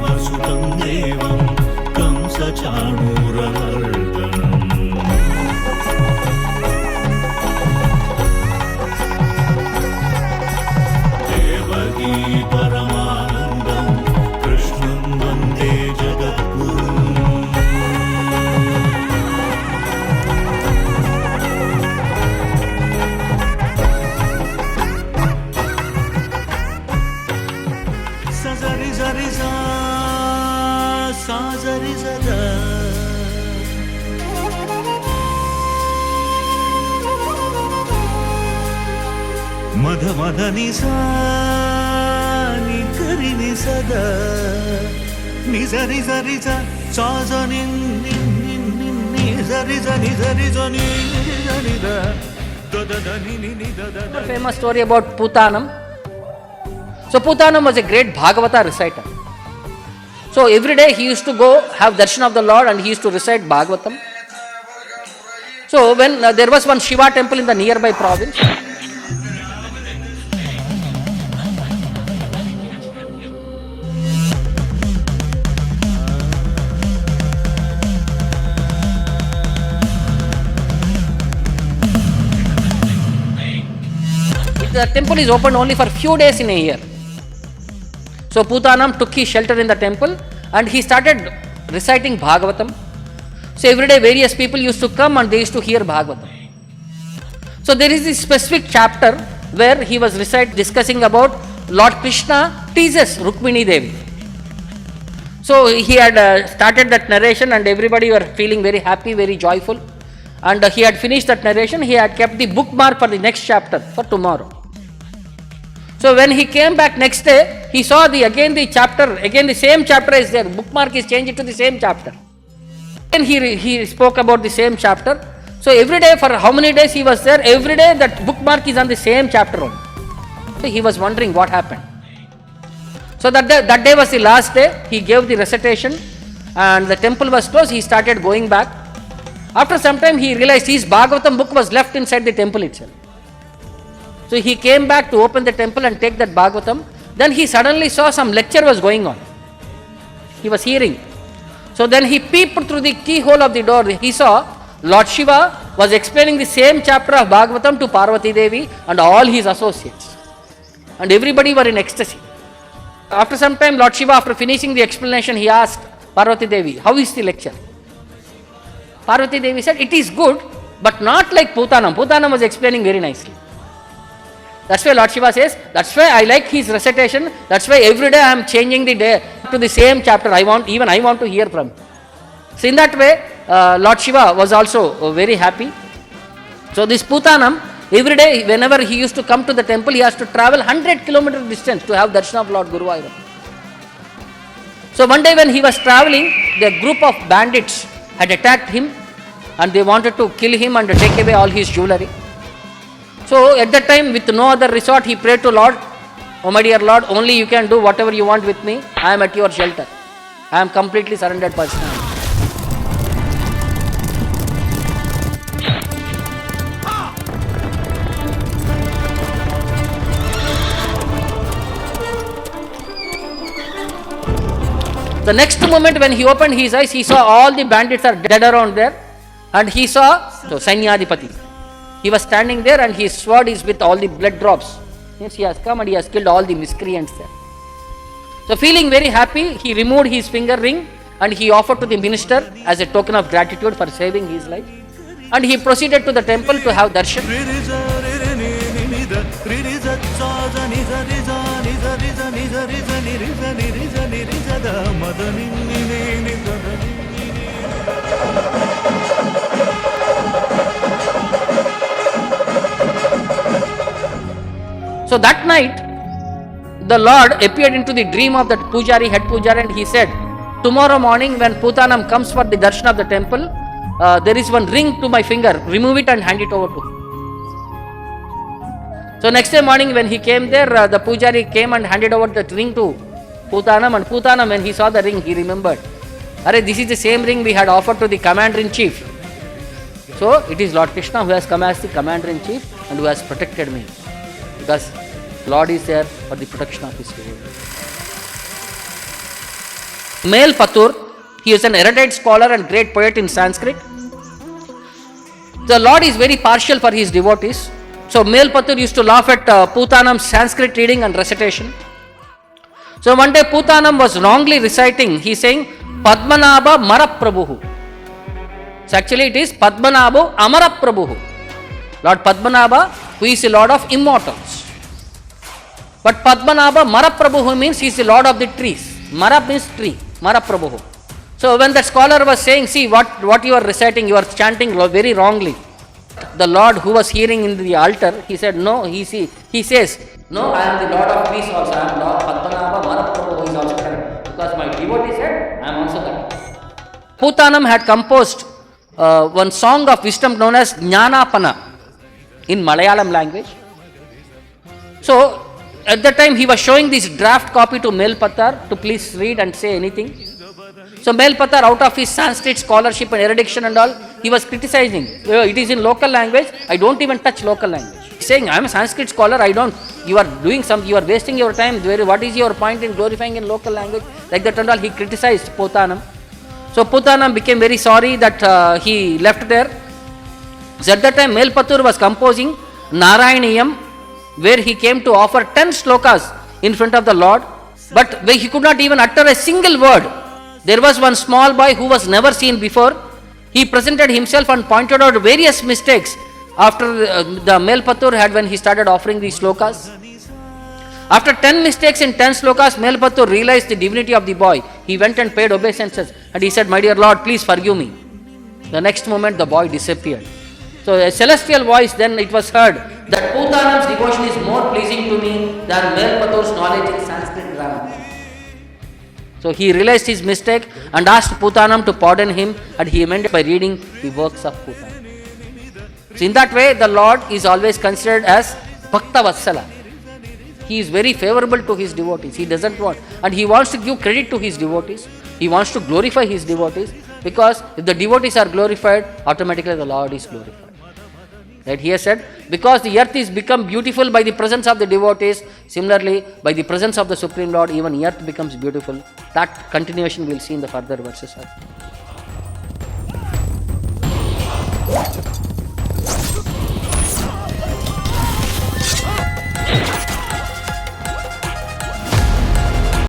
वसुतं देवं कंसचाणूरमर्दनम् देवकी परमानन्दं कृष्णं वन्दे जगद्गुरुम् सजरि जरि सा जरि जदा मध मध नि सा नि करि नि सदा नि जरि जरि सा जनि नि नि जरि जनि जरि जनि जनि दा द द द नि नि the the the. Famous story about Putanam. So Putanam was a great Bhagavata reciter. So every day he used to go have darshan of the Lord and he used to recite Bhagavatam. So when there was one Shiva temple in the nearby province. The temple is open only for few days in a year. So Putanam took his shelter in the temple and he started reciting Bhagavatam. So every day various people used to come and they used to hear Bhagavatam. So there is this specific chapter where he was discussing about Lord Krishna teases Rukmini Devi. So he had started that narration and everybody were feeling very happy, very joyful. And he had finished that narration, he had kept the bookmark for the next chapter for tomorrow. So when he came back next day, he saw the same chapter is there. Bookmark is changed to the same chapter. Then he spoke about the same chapter. So every day for how many days he was there, every day that bookmark is on the same chapter only. So he was wondering what happened. So that day was the last day. He gave the recitation and the temple was closed. He started going back. After some time he realized his Bhagavatam book was left inside the temple itself. So he came back to open the temple and take that Bhagavatam. Then he suddenly saw some lecture was going on. He was hearing. So then he peeped through the keyhole of the door. He saw Lord Shiva was explaining the same chapter of Bhagavatam to Parvati Devi and all his associates. And everybody were in ecstasy. After some time, Lord Shiva, after finishing the explanation, he asked Parvati Devi, how is the lecture? Parvati Devi said, it is good, but not like Putanam. Putanam was explaining very nicely. That's why Lord Shiva says, that's why I like his recitation, that's why every day I am changing the day to the same chapter. I want to hear from him. So in that way, Lord Shiva was also very happy. So this Putanam, every day whenever he used to come to the temple, he has to travel 100 kilometer distance to have darshan of Lord Guruvayur. So one day when he was traveling, the group of bandits had attacked him and they wanted to kill him and take away all his jewelry. So at that time, with no other resort, he prayed to Lord, oh my dear Lord, only you can do whatever you want with me. I am at your shelter. I am completely surrendered personally. The next moment when he opened his eyes, he saw all the bandits are dead around there. And he saw Sainyadipati. He was standing there and his sword is with all the blood drops. Yes, he has come and he has killed all the miscreants there. So feeling very happy, he removed his finger ring and he offered to the minister as a token of gratitude for saving his life. And he proceeded to the temple to have darshan. So that night, the Lord appeared into the dream of that Pujari, head Pujari, and he said, tomorrow morning when Putanam comes for the darshan of the temple, there is one ring to my finger, remove it and hand it over to him. So next day morning when he came there, the Pujari came and handed over that ring to Putanam, and Putanam, when he saw the ring, he remembered, this is the same ring we had offered to the commander-in-chief. So it is Lord Krishna who has come as the commander-in-chief and who has protected me, because Lord is there for the protection of his devotee. Male Patur, he is an erudite scholar and great poet in Sanskrit. The Lord is very partial for his devotees. So Male Patur used to laugh at Putanam's Sanskrit reading and recitation. So one day Putanam was wrongly reciting, he is saying Padmanabha Maraprabhu. So actually it is Padmanabha Amaraprabhu. Lord Padmanabha, who is the Lord of immortals. But Padmanabha Maraprabhu means he is the Lord of the trees. Mara means tree, Maraprabhu. So when that scholar was saying, see what you are reciting, you are chanting very wrongly. The Lord who was hearing in the altar, he said, no, he says, no, I am the Lord of peace also, I am Lord Padmanabha Maraprabhu is also correct. Because my devotee said, I am also that. Putanam had composed one song of wisdom known as Jnanapana in Malayalam language. So at that time he was showing this draft copy to Male Patar to please read and say anything. So Male Patar, out of his Sanskrit scholarship and erudition and all, he was criticizing. It is in local language, I don't even touch local language. He's saying, I am a Sanskrit scholar, you are doing you are wasting your time, what is your point in glorifying in local language? Like that and all, he criticized Putanam. So Putanam became very sorry that he left there. So at that time Male Patur was composing Narayaniyam, where he came to offer 10 slokas in front of the Lord, but he could not even utter a single word. There was one small boy who was never seen before. He presented himself and pointed out various mistakes after the Male Patur had when he started offering these slokas. After 10 mistakes in 10 slokas, Male Patur realized the divinity of the boy. He went and paid obeisances and he said, my dear Lord, please forgive me. The next moment the boy disappeared. So a celestial voice then it was heard that Putanam's devotion is more pleasing to me than Male Patur's knowledge in Sanskrit grammar. So he realized his mistake and asked Putanam to pardon him, and he amended by reading the works of Putanam. So in that way the Lord is always considered as Bhakta Vatsala. He is very favorable to his devotees. He doesn't want, and he wants to give credit to his devotees. He wants to glorify his devotees, because if the devotees are glorified, automatically the Lord is glorified. Right? He has said, because the earth is become beautiful by the presence of the devotees, similarly by the presence of the Supreme Lord, even earth becomes beautiful. That continuation we will see in the further verses.